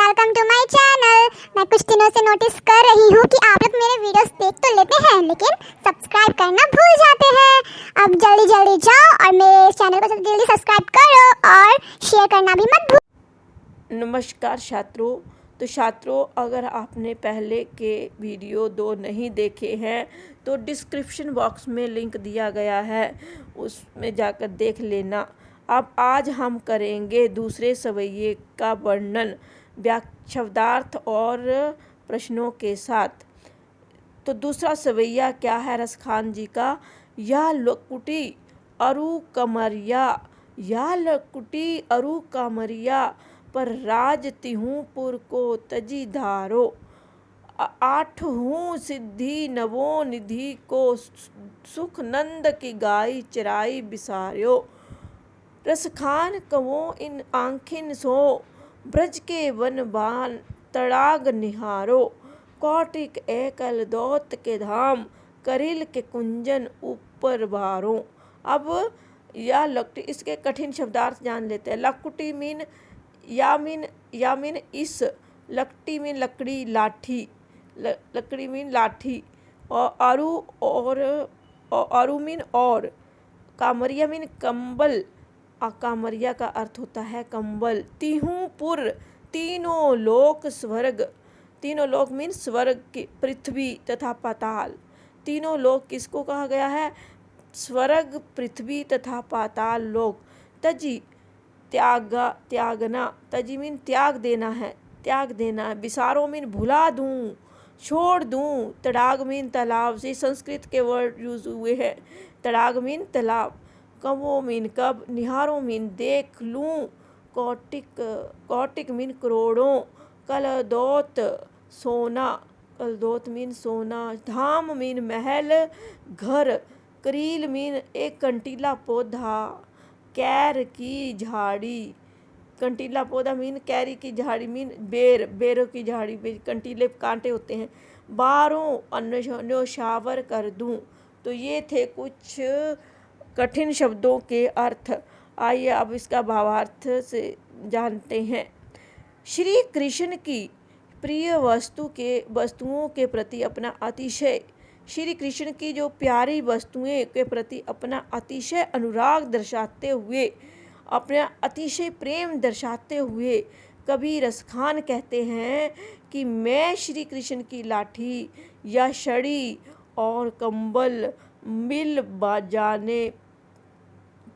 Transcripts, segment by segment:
Welcome to my channel. मैं कुछ दिनों से नोटिस कर रही हूँ कि आप लोग मेरे वीडियोस देख तो लेते हैं लेकिन सब्सक्राइब करना भूल जाते हैं। अब जल्दी जल्दी जाओ और मेरे चैनल को जल्दी जल्दी सब्सक्राइब करो और शेयर करना भी मत भूलो। नमस्कार छात्रों। तो छात्रों, अगर आपने पहले के वीडियो 2 नहीं देखे हैं तो डिस्क्रिप्शन बॉक्स में लिंक दिया गया है, उसमें जाकर देख लेना। अब आज हम करेंगे दूसरे सवैये का वर्णन शब्दार्थ और प्रश्नों के साथ। तो दूसरा सवैया क्या है रसखान जी का? या लकुटी अरु कमरिया, या लकुटी अरु कमरिया पर राज तिहूँ पुर को तजी धारो। आठहूँ सिद्धि नवो निधि को सुख नंद की गाई चराई बिसार्यो। रसखान कवो इन आँखिन सो ब्रज के वन बान तड़ाग निहारो। कौटिक एकल दौत के धाम करिल के कुंजन ऊपर बारो। अब या लकुटी, इसके कठिन शब्दार्थ जान लेते हैं। लकुटी मीन या मीन इस, लकटी मीन लकड़ी लाठी, लकड़ी मीन लाठी, और अरु मीन और, कामरिया मीन कंबल, कामरिया का अर्थ होता है कंबल। तिहूँ पुर तीनों लोक स्वर्ग, तीनों लोक मीन स्वर्ग की पृथ्वी तथा पाताल। तीनों लोक किसको कहा गया है? स्वर्ग, पृथ्वी तथा पाताल लोक। तजी त्यागना, तजी मीन त्याग देना है, त्याग देना है। बिसारो मीन भुला दूँ, छोड़ दूँ। तड़ाग मीन तालाब, से संस्कृत के वर्ड यूज हुए हैं। तड़ाग मीन तालाब। कवो मीन कब, निहारो मीन देख लूँ। कौटिक मीन करोड़ों। कलदौत सोना, कलदौत मीन सोना। धाम मीन महल घर। करील मीन एक कंटीला पौधा। कैर की झाड़ी, कंटीला पौधा मीन कैरी की झाड़ी मीन बेर, बेरों की झाड़ी, कंटीले कांटे होते हैं। बारों न्योछावर कर दूं। तो ये थे कुछ कठिन शब्दों के अर्थ। आइए अब इसका भावार्थ से जानते हैं। श्री कृष्ण की प्रिय वस्तुओं के प्रति अपना अतिशय, श्री कृष्ण की जो प्यारी वस्तुएं के प्रति अपना अतिशय अनुराग दर्शाते हुए, अपना अतिशय प्रेम दर्शाते हुए कवि रसखान कहते हैं कि मैं श्री कृष्ण की लाठी या छड़ी और कंबल मिल जाने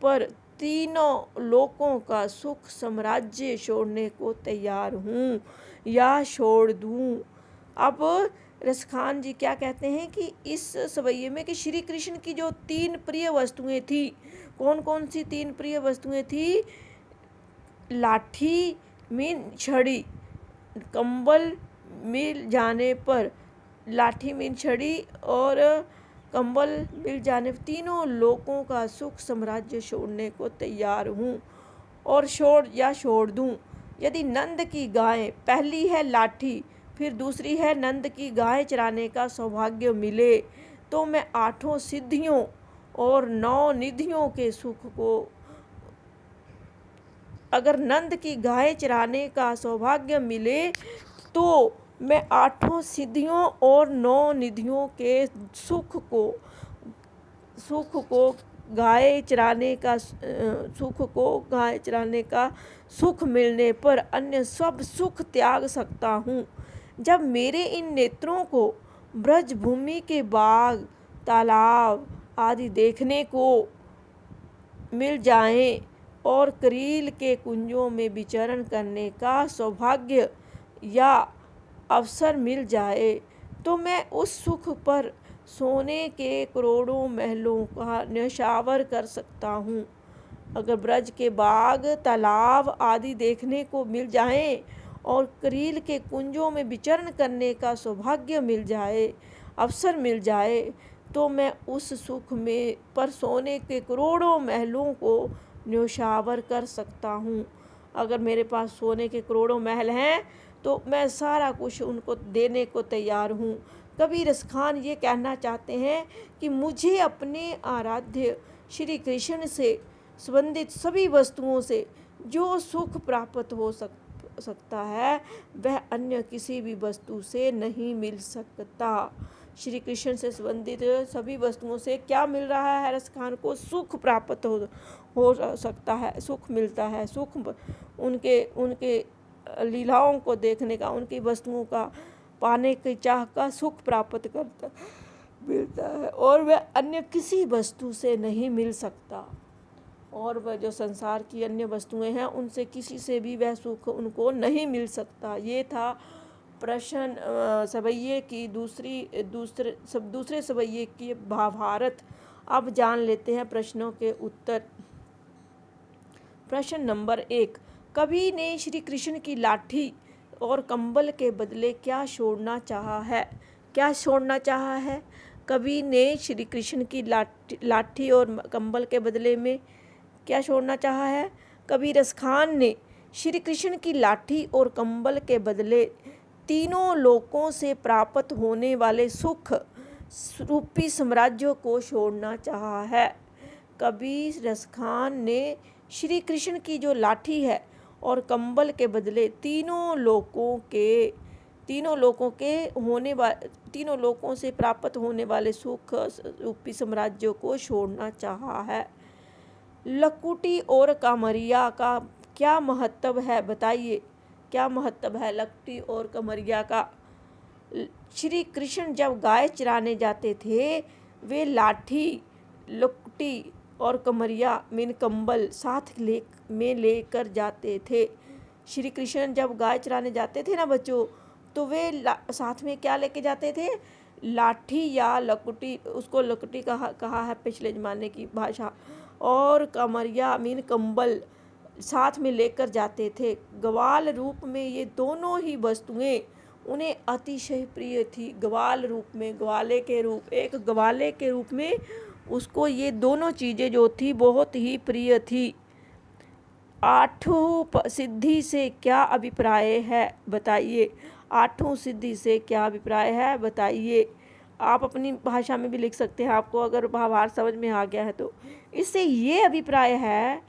पर तीनों लोकों का सुख साम्राज्य छोड़ने को तैयार हूँ या छोड़ दूँ। अब रसखान जी क्या कहते हैं कि इस सवैये में कि श्री कृष्ण की जो 3 प्रिय वस्तुएं थी, कौन कौन सी 3 प्रिय वस्तुएं थी? लाठी मीन छड़ी, कंबल मिल जाने पर, लाठी मीन छड़ी और कंबल मिल जाने पर तीनों लोगों का सुख साम्राज्य छोड़ने को तैयार हूँ और छोड़ दूँ। यदि नंद की गाय, पहली है लाठी, फिर दूसरी है नंद की गाय चराने का सौभाग्य मिले तो मैं 8 सिद्धियों और 9 निधियों के सुख को, अगर नंद की गाय चराने का सौभाग्य मिले तो मैं 8 सिद्धियों और 9 निधियों के सुख को गाय चराने का सुख मिलने पर अन्य सब सुख त्याग सकता हूँ। जब मेरे इन नेत्रों को ब्रज भूमि के बाग, तालाब आदि देखने को मिल जाएं और करील के कुंजों में विचरण करने का सौभाग्य या अवसर मिल जाए तो मैं उस सुख पर सोने के करोड़ों महलों का न्यौछावर कर सकता हूँ। अगर ब्रज के बाग, तालाब आदि देखने को मिल जाएं और करील के कुंजों में विचरण करने का सौभाग्य मिल जाए, अवसर मिल जाए तो मैं उस सुख में पर सोने के करोड़ों महलों को न्यौछावर कर सकता हूँ। अगर मेरे पास सोने के करोड़ों महल हैं तो मैं सारा कुछ उनको देने को तैयार हूँ। कवि रसखान ये कहना चाहते हैं कि मुझे अपने आराध्य श्री कृष्ण से संबंधित सभी वस्तुओं से जो सुख प्राप्त सकता है वह अन्य किसी भी वस्तु से नहीं मिल सकता। श्री कृष्ण से संबंधित सभी वस्तुओं से क्या मिल रहा है? रसखान को सुख प्राप्त हो सकता है, सुख मिलता है, सुख उनके उनके लीलाओं को देखने का, उनकी वस्तुओं का पाने की चाह का सुख प्राप्त करता मिलता है, और वह अन्य किसी वस्तु से नहीं मिल सकता। और वह जो संसार की अन्य वस्तुएं हैं उनसे किसी से भी वह सुख उनको नहीं मिल सकता। ये था प्रश्न सवैये की दूसरे सवैये की भावार्थ। अब जान लेते हैं प्रश्नों के उत्तर। प्रश्न नंबर 1, कवि ने श्री कृष्ण की लाठी और कंबल के बदले क्या छोड़ना चाहा है? क्या छोड़ना चाहा है? कवि ने श्री कृष्ण की लाठी और कंबल के बदले में क्या छोड़ना चाहा है? कवि रसखान ने श्री कृष्ण की लाठी और कंबल के बदले तीनों लोकों से प्राप्त होने वाले सुख रूपी साम्राज्य को छोड़ना चाहा है। कवि रसखान ने श्री कृष्ण की जो लाठी है और कंबल के बदले तीनों लोकों से प्राप्त होने वाले सुख रूपी साम्राज्य को छोड़ना चाहा है। लकुटी और कामरिया का क्या महत्व है? बताइए, क्या महत्व है लकुटी और कामरिया का? श्री कृष्ण जब गाय चराने जाते थे वे लाठी, लकुटी और कामरिया मीन कंबल साथ में लेकर जाते थे। श्री कृष्ण जब गाय चराने जाते थे ना बच्चों, तो वे साथ में क्या लेके जाते थे? लाठी या लकुटी, उसको लकुटी कहा है पिछले ज़माने की भाषा, और कामरिया मीन कंबल साथ में लेकर जाते थे। ग्वाल रूप में ये दोनों ही वस्तुएं उन्हें अतिशय प्रिय थी। ग्वाल रूप में, एक ग्वाले के रूप में उसको ये दोनों चीज़ें जो थी बहुत ही प्रिय थी। आठों सिद्धि से क्या अभिप्राय है? बताइए, आठों सिद्धि से क्या अभिप्राय है? बताइए। आप अपनी भाषा में भी लिख सकते हैं, आपको अगर भावार्थ समझ में आ गया है तो। इससे ये अभिप्राय है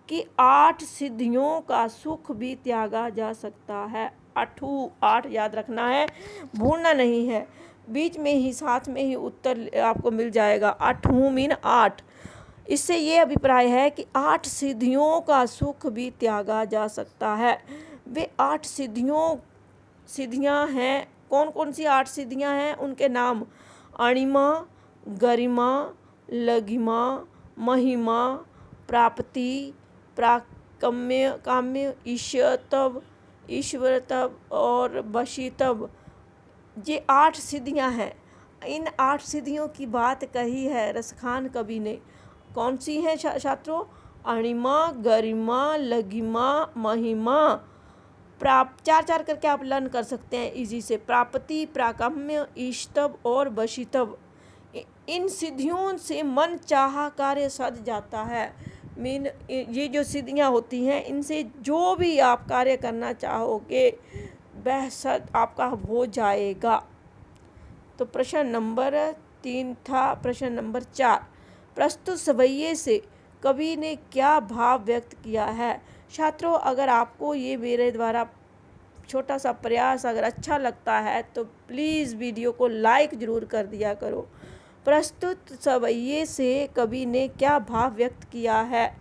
कि 8 सिद्धियों का सुख भी त्यागा जा सकता है। 8 याद रखना है, भूलना नहीं है। बीच में ही साथ में ही उत्तर आपको मिल जाएगा। 8 मीन 8। इससे ये अभिप्राय है कि 8 सिद्धियों का सुख भी त्यागा जा सकता है। वे 8 सिद्धियां हैं। कौन कौन सी 8 सिद्धियां हैं? उनके नाम अणिमा, गरिमा, लघिमा, महिमा, प्राप्ति, काम्य, ईश्वरत्व और वशीत्व। ये 8 सिद्धियां हैं। इन 8 सिद्धियों की बात कही है रसखान कवि ने। कौन सी हैं छात्रों? अणिमा, गरिमा, लघिमा, महिमा, चार करके आप लर्न कर सकते हैं इजी से। प्राप्ति, प्राकाम्य, ईष्टव और वशीत्व। इन सिद्धियों से मन चाहा कार्य सध जाता है। मीन ये जो सिद्धियां होती हैं इनसे जो भी आप कार्य करना चाहोगे वह सद आपका हो जाएगा। तो प्रश्न नंबर 3 था। प्रश्न नंबर 4, प्रस्तुत सवैये से कवि ने क्या भाव व्यक्त किया है? छात्रों, अगर आपको ये मेरे द्वारा छोटा सा प्रयास अगर अच्छा लगता है तो प्लीज़ वीडियो को लाइक ज़रूर कर दिया करो। प्रस्तुत सवैये से कवि ने क्या भाव व्यक्त किया है?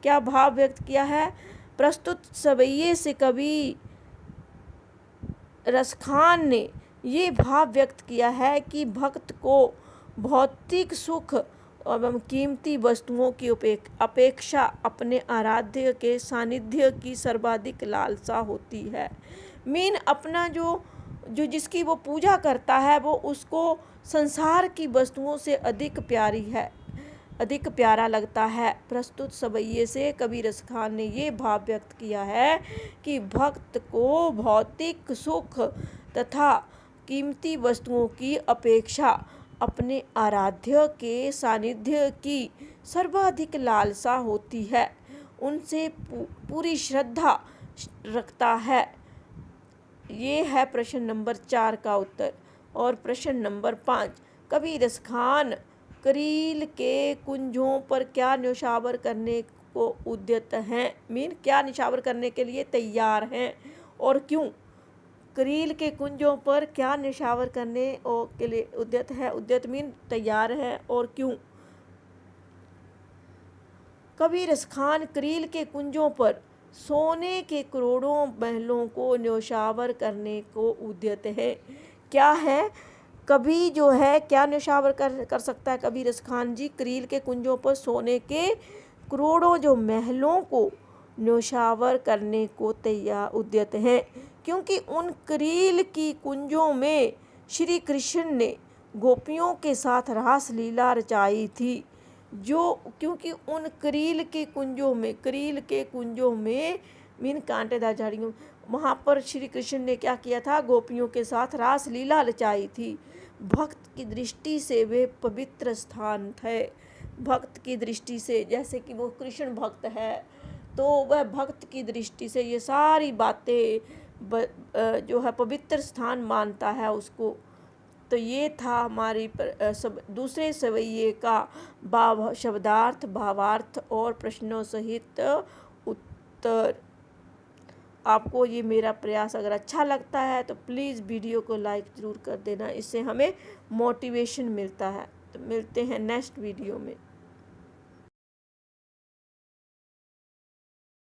क्या भाव व्यक्त किया है? प्रस्तुत सवैये से कवि रसखान ने ये भाव व्यक्त किया है कि भक्त को भौतिक सुख एवं कीमती वस्तुओं की अपेक्षा अपने आराध्य के सानिध्य की सर्वाधिक लालसा होती है। मीन अपना जो जिसकी वो पूजा करता है वो उसको संसार की वस्तुओं से अधिक प्यारा लगता है। प्रस्तुत सवैये से कवि रसखान ने ये भाव व्यक्त किया है कि भक्त को भौतिक सुख तथा कीमती वस्तुओं की अपेक्षा अपने आराध्य के सानिध्य की सर्वाधिक लालसा होती है, उनसे पूरी श्रद्धा रखता है। ये है प्रश्न नंबर 4 का उत्तर। और प्रश्न नंबर 5, कवि रसखान करील के कुंजों पर क्या न्योछावर करने को उद्यत हैं? मीन क्या न्योछावर करने के लिए तैयार हैं? और क्यों? करील के कुंजों पर क्या निशावर करने के लिए उद्यत है? उद्यत मीन तैयार है। और क्यों? कबीर खान करील के कुंजों पर सोने के करोड़ों महलों को न्योछावर करने को उद्यत है। क्या है? कभी जो है क्या न्योछावर कर सकता है कबीर खान जी? करील के कुंजों पर सोने के करोड़ों जो महलों को न्योछावर करने को तैयार उद्यत है, क्योंकि उन करील की कुंजों में श्री कृष्ण ने गोपियों के साथ रास लीला रचाई थी। क्योंकि उन करील के कुंजों में मीन कांटेदार झाड़ियों, वहाँ पर श्री कृष्ण ने क्या किया था? गोपियों के साथ रास लीला रचाई थी। भक्त की दृष्टि से वे पवित्र स्थान थे। भक्त की दृष्टि से, जैसे कि वो कृष्ण भक्त है तो वह भक्त की दृष्टि से ये सारी बातें जो है पवित्र स्थान मानता है उसको। तो ये था हमारी दूसरे सवैये का शब्दार्थ, भावार्थ और प्रश्नों सहित उत्तर। आपको ये मेरा प्रयास अगर अच्छा लगता है तो प्लीज़ वीडियो को लाइक ज़रूर कर देना, इससे हमें मोटिवेशन मिलता है। तो मिलते हैं नेक्स्ट वीडियो में।